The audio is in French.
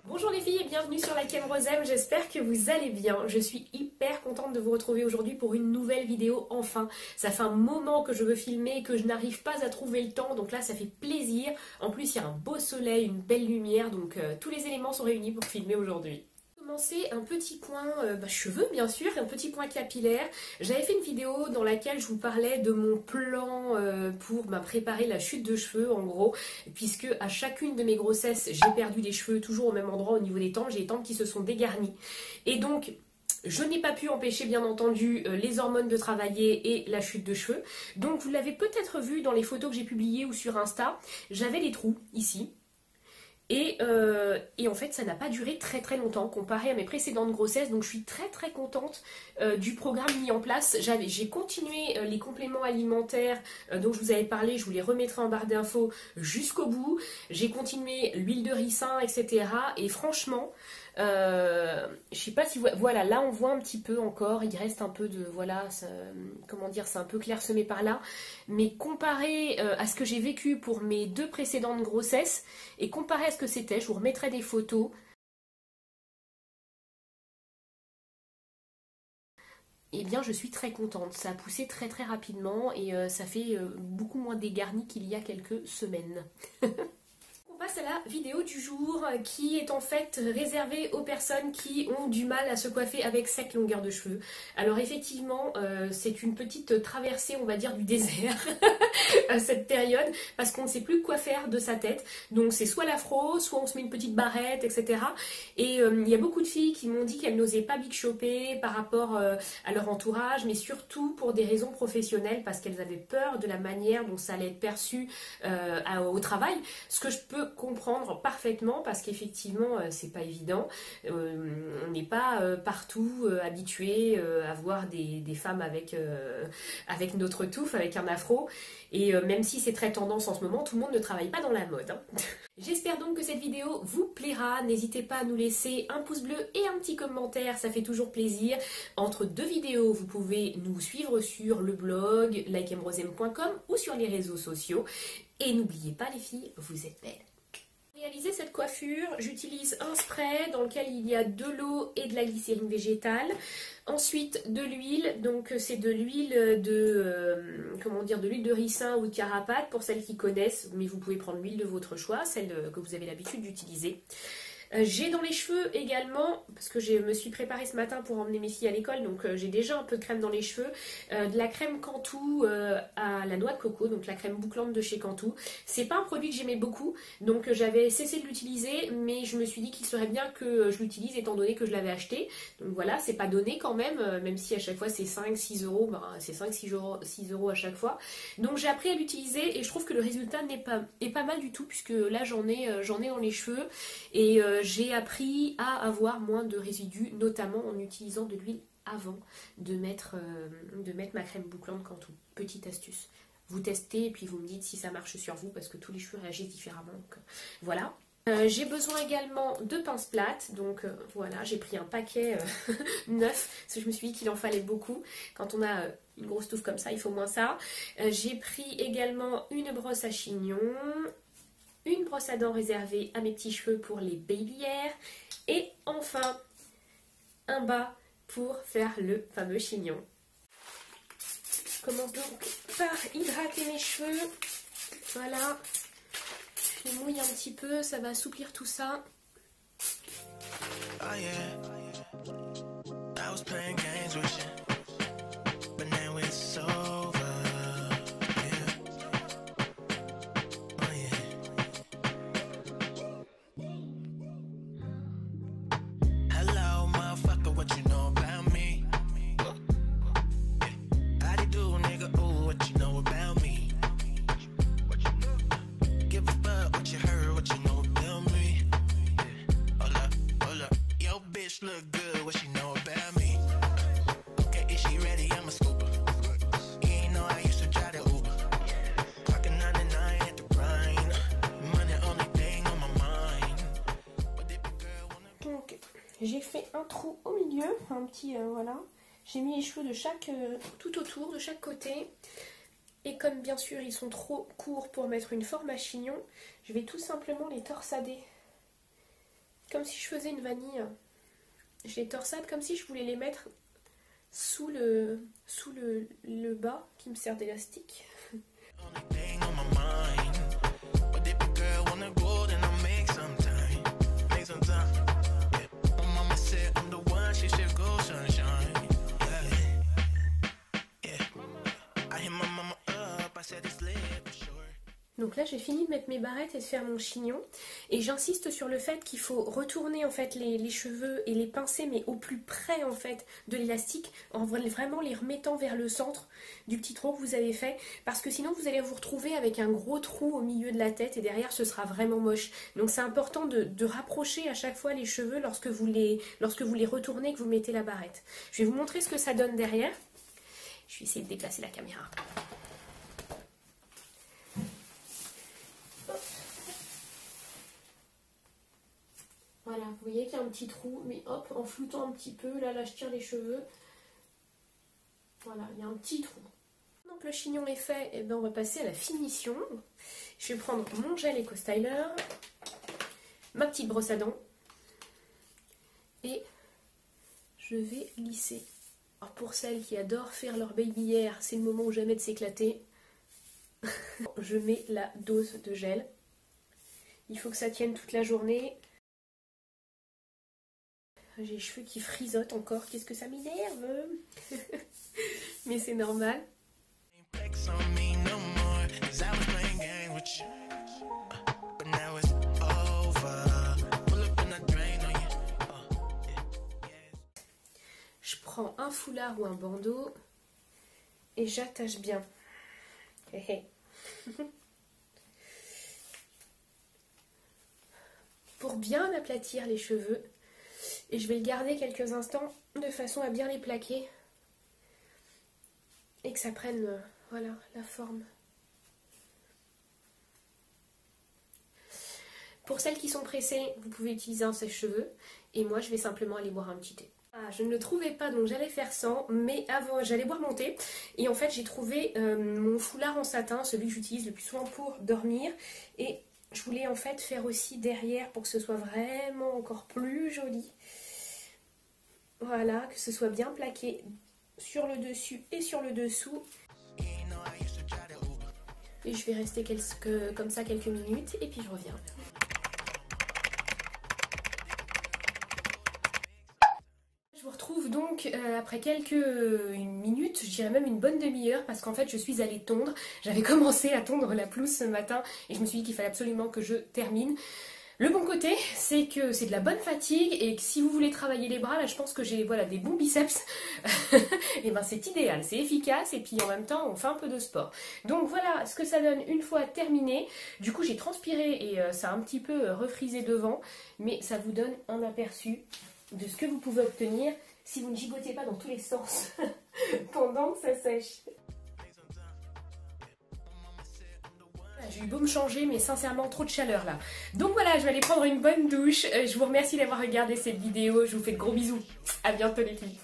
Bonjour les filles et bienvenue sur Like M Rosem, j'espère que vous allez bien. Je suis hyper contente de vous retrouver aujourd'hui pour une nouvelle vidéo enfin. Ça fait un moment que je veux filmer et que je n'arrive pas à trouver le temps, donc là ça fait plaisir. En plus il y a un beau soleil, une belle lumière, donc tous les éléments sont réunis pour filmer aujourd'hui. Commencer un petit point cheveux bien sûr, un petit point capillaire. J'avais fait une vidéo dans laquelle je vous parlais de mon plan pour préparer la chute de cheveux en gros, puisque à chacune de mes grossesses j'ai perdu les cheveux toujours au même endroit au niveau des tempes, j'ai les tempes qui se sont dégarnies et donc je n'ai pas pu empêcher bien entendu les hormones de travailler et la chute de cheveux. Donc vous l'avez peut-être vu dans les photos que j'ai publiées ou sur Insta, j'avais les trous ici. Et en fait ça n'a pas duré très très longtemps comparé à mes précédentes grossesses, donc je suis très contente du programme mis en place. J'ai continué les compléments alimentaires dont je vous avais parlé, je vous les remettrai en barre d'infos jusqu'au bout. J'ai continué l'huile de ricin, etc. Et franchement, je sais pas si voilà, là on voit un petit peu encore, il reste un peu de, voilà, ça, comment dire, c'est un peu clairsemé par là, mais comparé à ce que j'ai vécu pour mes deux précédentes grossesses et comparé à ce que c'était, je vous remettrai des photos. Eh bien je suis très contente, ça a poussé très rapidement et ça fait beaucoup moins dégarni qu'il y a quelques semaines. On passe à la vidéo du jour qui est en fait réservée aux personnes qui ont du mal à se coiffer avec cette longueur de cheveux. Alors effectivement c'est une petite traversée on va dire du désert cette période parce qu'on ne sait plus quoi faire de sa tête. Donc c'est soit l'afro, soit on se met une petite barrette, etc. Et il y a beaucoup de filles qui m'ont dit qu'elles n'osaient pas big shopper par rapport à leur entourage, mais surtout pour des raisons professionnelles parce qu'elles avaient peur de la manière dont ça allait être perçu au travail. Ce que je peux comprendre parfaitement parce qu'effectivement c'est pas évident. On n'est pas partout habitué à voir des femmes avec notre touffe, avec un afro. Et même si c'est très tendance en ce moment, tout le monde ne travaille pas dans la mode. Hein. J'espère donc que cette vidéo vous plaira. N'hésitez pas à nous laisser un pouce bleu et un petit commentaire, ça fait toujours plaisir. Entre deux vidéos, vous pouvez nous suivre sur le blog likemrosem.com ou sur les réseaux sociaux. Et n'oubliez pas les filles, vous êtes belles. Pour réaliser cette coiffure, j'utilise un spray dans lequel il y a de l'eau et de la glycérine végétale. Ensuite de l'huile, donc c'est de l'huile de l'huile de ricin ou de carapate pour celles qui connaissent, mais vous pouvez prendre l'huile de votre choix, celle que vous avez l'habitude d'utiliser. J'ai dans les cheveux également, parce que je me suis préparée ce matin pour emmener mes filles à l'école, donc j'ai déjà un peu de crème dans les cheveux, de la crème Cantu à la noix de coco, donc la crème bouclante de chez Cantu. C'est pas un produit que j'aimais beaucoup, donc j'avais cessé de l'utiliser, mais je me suis dit qu'il serait bien que je l'utilise étant donné que je l'avais acheté. Donc voilà, c'est pas donné quand même, même si à chaque fois c'est 5-6 euros, c'est 5-6 euros à chaque fois. Donc j'ai appris à l'utiliser et je trouve que le résultat est pas mal du tout, puisque là j'en ai dans les cheveux et j'ai appris à avoir moins de résidus, notamment en utilisant de l'huile avant de mettre ma crème bouclante Cantu. Petite astuce. Vous testez et puis vous me dites si ça marche sur vous parce que tous les cheveux réagissent différemment. Donc, voilà. J'ai besoin également de pinces plates, donc voilà, j'ai pris un paquet neuf, parce que je me suis dit qu'il en fallait beaucoup. Quand on a une grosse touffe comme ça, il faut moins ça. J'ai pris également une brosse à chignon, une brosse à dents réservée à mes petits cheveux pour les baby hair, et enfin un bas pour faire le fameux chignon. Je commence donc par hydrater mes cheveux, voilà, je les mouille un petit peu, ça va assouplir tout ça. Oh yeah. I was playing games with you, but now it's over. Look good, what she know about me? Okay, is she ready? I'm a scooper. You ain't know I used to drive the Uber. Clocking 99 at the grind. Money only thing on my mind. Donc, j'ai fait un trou au milieu, un petit voilà. J'ai mis les cheveux de tout autour, de chaque côté. Et comme bien sûr ils sont trop courts pour mettre une forme à chignon, je vais tout simplement les torsader comme si je faisais une vanille. Je les torsade comme si je voulais les mettre sous le bas qui me sert d'élastique. Donc là j'ai fini de mettre mes barrettes et de faire mon chignon et j'insiste sur le fait qu'il faut retourner en fait les cheveux et les pincer mais au plus près en fait de l'élastique en vraiment les remettant vers le centre du petit trou que vous avez fait parce que sinon vous allez vous retrouver avec un gros trou au milieu de la tête et derrière ce sera vraiment moche. Donc c'est important de rapprocher à chaque fois les cheveux lorsque vous les retournez et que vous mettez la barrette. Je vais vous montrer ce que ça donne derrière. Je vais essayer de déplacer la caméra. Voilà, vous voyez qu'il y a un petit trou, mais hop, en floutant un petit peu, là je tire les cheveux. Voilà, il y a un petit trou. Donc le chignon est fait, et ben on va passer à la finition. Je vais prendre mon gel Eco Styler, ma petite brosse à dents, et je vais lisser. Alors pour celles qui adorent faire leur baby hair, c'est le moment ou jamais de s'éclater. Je mets la dose de gel. Il faut que ça tienne toute la journée. J'ai les cheveux qui frisotent encore, qu'est-ce que ça m'énerve. Mais c'est normal. Je prends un foulard ou un bandeau et j'attache bien. Pour bien aplatir les cheveux. Et je vais le garder quelques instants de façon à bien les plaquer et que ça prenne voilà, la forme. Pour celles qui sont pressées, vous pouvez utiliser un sèche-cheveux et moi je vais simplement aller boire un petit thé. Ah, je ne le trouvais pas donc j'allais faire sans, mais avant j'allais boire mon thé et en fait j'ai trouvé mon foulard en satin, celui que j'utilise le plus souvent pour dormir et je voulais en fait faire aussi derrière pour que ce soit vraiment encore plus joli. Voilà, que ce soit bien plaqué sur le dessus et sur le dessous. Et je vais rester comme ça quelques minutes et puis je reviens. Je vous retrouve donc après quelques minutes, je dirais même une bonne demi-heure parce qu'en fait je suis allée tondre. J'avais commencé à tondre la pelouse ce matin et je me suis dit qu'il fallait absolument que je termine. Le bon côté, c'est que c'est de la bonne fatigue et que si vous voulez travailler les bras, là je pense que j'ai voilà, des bons biceps, et ben c'est idéal, c'est efficace et puis en même temps on fait un peu de sport. Donc voilà ce que ça donne une fois terminé. Du coup j'ai transpiré et ça a un petit peu refrisé devant, mais ça vous donne un aperçu de ce que vous pouvez obtenir si vous ne gigotez pas dans tous les sens pendant que ça sèche. J'ai eu beau me changer, mais sincèrement trop de chaleur là. Donc voilà, je vais aller prendre une bonne douche. Je vous remercie d'avoir regardé cette vidéo. Je vous fais de gros bisous. À bientôt les filles.